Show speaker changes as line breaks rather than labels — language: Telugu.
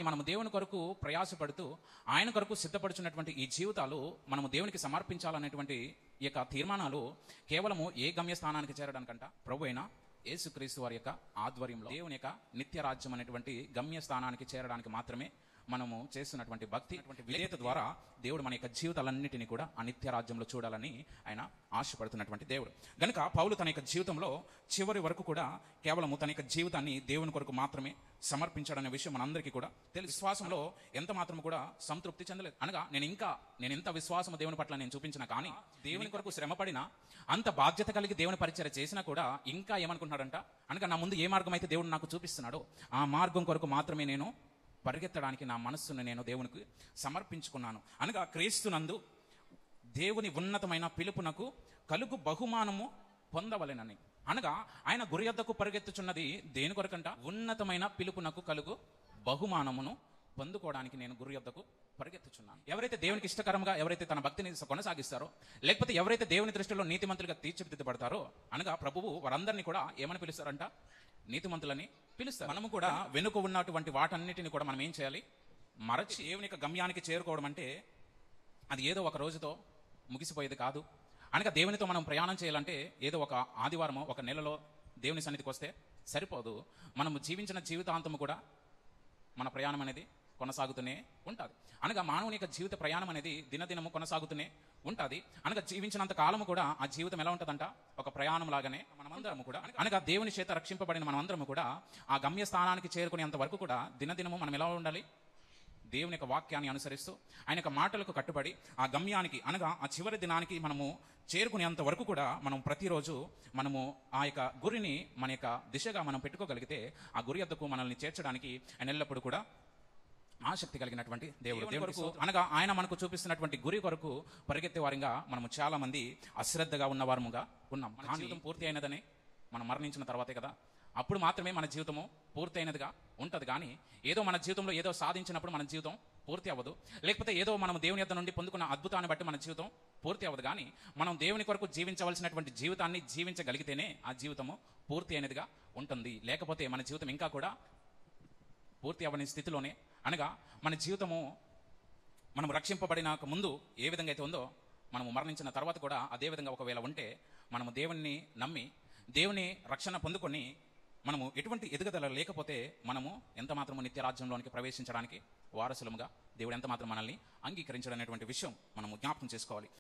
మనము దేవుని కొరకు ప్రయాసపడుతూ ఆయన కొరకు సిద్ధపడుచున్నటువంటి ఈ జీవితాలు మనము దేవునికి సమర్పించాలనేటువంటి ఈ యొక్క తీర్మానాలు కేవలము ఏ గమ్యస్థానానికి చేరడానికంట ప్రభు అయిన యేసుక్రీస్తు వారి యొక్క ఆధ్వర్యంలో దేవుని యొక్క నిత్య రాజ్యం అనేటువంటి గమ్యస్థానానికి చేరడానికి మాత్రమే మనము చేస్తున్నటువంటి భక్తి విధేయత ద్వారా దేవుడు మన యొక్క జీవితాలన్నిటినీ కూడా ఆ నిత్య రాజ్యంలో చూడాలని ఆయన ఆశపడుతున్నటువంటి దేవుడు. గనుక పౌలు తన యొక్క జీవితంలో చివరి వరకు కూడా కేవలము తన యొక్క జీవితాన్ని దేవుని కొరకు మాత్రమే సమర్పించాడనే విషయం మనందరికీ కూడా తెలుసు. విశ్వాసంలో ఎంత మాత్రం కూడా సంతృప్తి చెందలేదు. అనగా నేను ఎంత విశ్వాసము దేవుని పట్ల నేను చూపించినా కానీ, దేవుని కొరకు శ్రమపడినా, అంత బాధ్యత కలిగి దేవుని పరిచర్య చేసినా కూడా ఇంకా ఏమనుకుంటున్నాడంట, అనగా నా ముందు ఏ మార్గం అయితే దేవుడు నాకు చూపిస్తున్నాడో ఆ మార్గం కొరకు మాత్రమే నేను పరిగెత్తడానికి నా మనస్సును నేను దేవునికి సమర్పించుకున్నాను. అనగా క్రీస్తునందు దేవుని ఉన్నతమైన పిలుపునకు కలుగు బహుమానము పొందవలెనని. అనగా ఆయన గురి యొద్దకు పరిగెత్తుచున్నది దేని కొరకంట? ఉన్నతమైన పిలుపునకు కలుగు బహుమానమును పొందుకోవడానికి నేను గురి యొద్దకు పరిగెత్తుచున్నాను. ఎవరైతే దేవునికి ఇష్టకరంగా ఎవరైతే తన భక్తిని కొనసాగిస్తారో, లేకపోతే ఎవరైతే దేవుని దృష్టిలో నీతిమంతులుగా తీర్చిదిద్దబడతారో, అనగా ప్రభువు వారందరినీ కూడా ఏమని పిలుస్తారంట? నీతిమంతులని పిలుస్తారు. మనము కూడా వెనుక ఉన్నటువంటి వాటన్నిటిని కూడా మనం ఏం చేయాలి? మరచి దేవుని యొక్క గమ్యానికి చేరుకోవడం అంటే అది ఏదో ఒక రోజుతో ముగిసిపోయేది కాదు. అనగా దేవునితో మనం ప్రయాణం చేయాలంటే ఏదో ఒక ఆదివారమో ఒక నెలలో దేవుని సన్నిధికి వస్తే సరిపోదు. మనము జీవించిన జీవితాంతము కూడా మన ప్రయాణం అనేది కొనసాగుతూనే ఉంటుంది. అనగా మానవుని యొక్క జీవిత ప్రయాణం అనేది దినదినము కొనసాగుతూనే ఉంటుంది. అనగా జీవించినంత కాలము కూడా ఆ జీవితం ఎలా ఉంటుందంట? ఒక ప్రయాణం లాగానే మనమందరము కూడా, అనగా దేవుని చేత రక్షింపబడిన మనమందరము కూడా ఆ గమ్య స్థానానికి చేరుకునేంత వరకు కూడా దినదినము మనం ఎలా ఉండాలి? దేవుని యొక్క వాక్యాన్ని అనుసరిస్తూ ఆయన యొక్క మాటలకు కట్టుబడి ఆ గమ్యానికి, అనగా ఆ చివరి దినానికి మనము చేరుకునేంత వరకు కూడా మనం ప్రతిరోజు మనము ఆ యొక్క గురిని మన యొక్క దిశగా మనం పెట్టుకోగలిగితే ఆ గురి వద్దకు మనల్ని చేర్చడానికి ఆయన ఎల్లప్పుడూ కూడా ఆసక్తి కలిగినటువంటి దేవుడు. అనగా ఆయన మనకు చూపిస్తున్నటువంటి గురి కొరకు పరిగెత్తే వారిగా మనము చాలా మంది అశ్రద్ధగా ఉన్నవారముగా ఉన్నాం. మన జీవితం పూర్తి అయినదని మనం మరణించిన తర్వాతే కదా, అప్పుడు మాత్రమే మన జీవితము పూర్తి అయినదిగా ఉంటుంది. కానీ ఏదో మన జీవితంలో ఏదో సాధించినప్పుడు మన జీవితం పూర్తి అవ్వదు. లేకపోతే ఏదో మనం దేవుని యొద్ద నుండి పొందుకున్న అద్భుతాన్ని బట్టి మన జీవితం పూర్తి అవ్వదు. కానీ మనం దేవుని కొరకు జీవించవలసినటువంటి జీవితాన్ని జీవించగలిగితేనే ఆ జీవితము పూర్తి అయినదిగా ఉంటుంది. లేకపోతే మన జీవితం ఇంకా కూడా పూర్తి అవ్వని స్థితిలోనే, అనగా మన జీవితము మనం రక్షింపబడిన ముందు ఏ విధంగా అయితే ఉందో మనము మరణించిన తర్వాత కూడా అదే విధంగా ఒకవేళ ఉంటే, మనము దేవుణ్ణి నమ్మి దేవుని రక్షణ పొందుకొని మనము ఎటువంటి ఎదుగుదల లేకపోతే మనము ఎంత మాత్రము నిత్య రాజ్యంలోనికి ప్రవేశించడానికి వారసులముగా దేవుడు ఎంత మాత్రం మనల్ని అంగీకరించడనేటువంటి విషయం మనము జ్ఞాపకం చేసుకోవాలి.